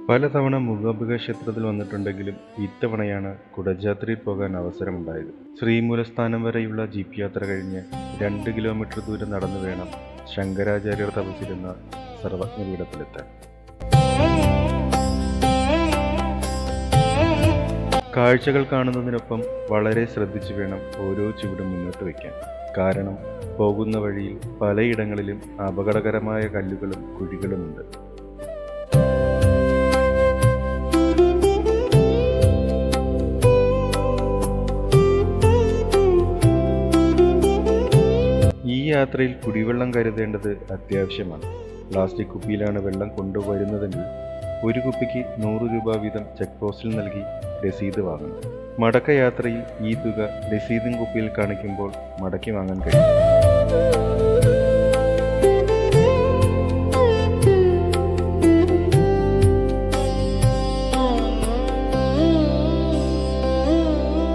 പലതവണ മൂകാംബിക ക്ഷേത്രത്തിൽ വന്നിട്ടുണ്ടെങ്കിലും ഇത്തവണയാണ് കുടജാദ്രിയിൽ പോകാൻ അവസരമുണ്ടായത്. ശ്രീമൂലസ്ഥാനം വരെയുള്ള ജീപ്പ് യാത്ര കഴിഞ്ഞ് 2 കിലോമീറ്റർ ദൂരം നടന്നു വേണം ശങ്കരാചാര്യർ തപസിരുന്ന സർവജ്ഞപീഠത്തിലെത്താൻ. കാഴ്ചകൾ കാണുന്നതിനൊപ്പം വളരെ ശ്രദ്ധിച്ചു വേണം ഓരോ ചുവടും മുന്നോട്ട് വയ്ക്കാൻ. കാരണം പോകുന്ന വഴിയിൽ പലയിടങ്ങളിലും അപകടകരമായ കല്ലുകളും കുഴികളുമുണ്ട്. ഈ യാത്രയിൽ കുടിവെള്ളം കരുതേണ്ടത് അത്യാവശ്യമാണ്. പ്ലാസ്റ്റിക് കുപ്പിയിലാണ് വെള്ളം കൊണ്ടുവരുന്നതെങ്കിൽ ഒരു കുപ്പിക്ക് 100 രൂപ വീതം ചെക്ക് പോസ്റ്റിൽ നൽകി രസീത് വാങ്ങണം. മടക്കയാത്രയിൽ ഈ തുക രസീതും കുപ്പിയിൽ കാണിക്കുമ്പോൾ മടക്കി വാങ്ങാൻ കഴിയും.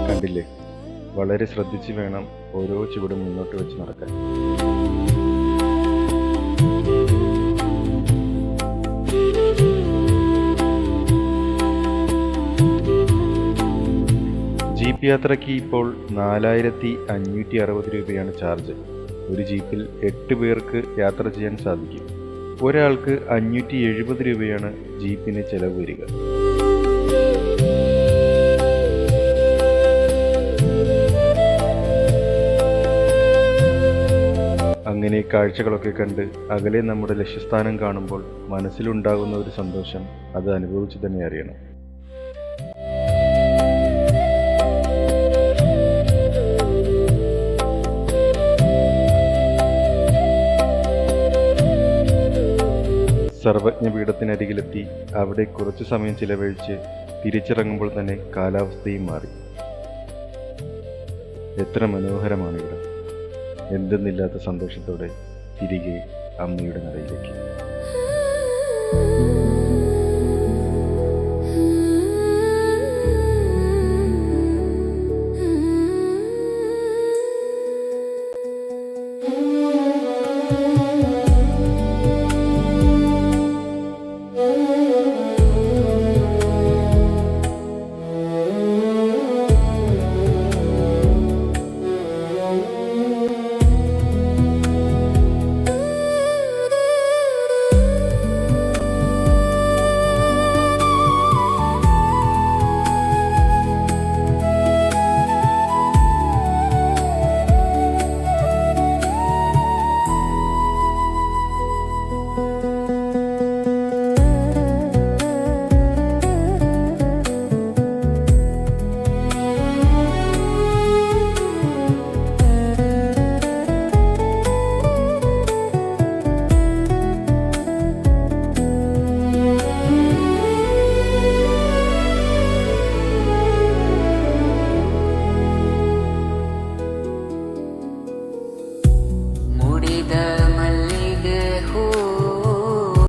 കണ്ടില്ലേ, വളരെ ശ്രദ്ധിച്ച് വേണം ഓരോ ചുവടും മുന്നോട്ട് വെച്ച് നടക്കാൻ. ജീപ്പ് യാത്രയ്ക്ക് ഇപ്പോൾ 4560 രൂപയാണ് ചാർജ്. ഒരു ജീപ്പിൽ 8 പേർക്ക് യാത്ര ചെയ്യാൻ സാധിക്കും. ഒരാൾക്ക് 570 രൂപയാണ് ജീപ്പിന് ചെലവ് വരിക. അങ്ങനെ കാഴ്ചകളൊക്കെ കണ്ട് അകലെ നമ്മുടെ ലക്ഷ്യസ്ഥാനം കാണുമ്പോൾ മനസ്സിലുണ്ടാകുന്ന ഒരു സന്തോഷം അത് അനുഭവിച്ചു തന്നെ അറിയണം. സർവജ്ഞപീഠത്തിനരികിലെത്തി അവിടെ കുറച്ചു സമയം ചിലവഴിച്ച് തിരിച്ചിറങ്ങുമ്പോൾ തന്നെ കാലാവസ്ഥയും മാറി. എത്ര മനോഹരമാണ് ഇവിടെ! എന്തെന്നില്ലാത്ത സന്തോഷത്തോടെ തിരികെ അമ്മയുടെ നടയിലേക്ക്.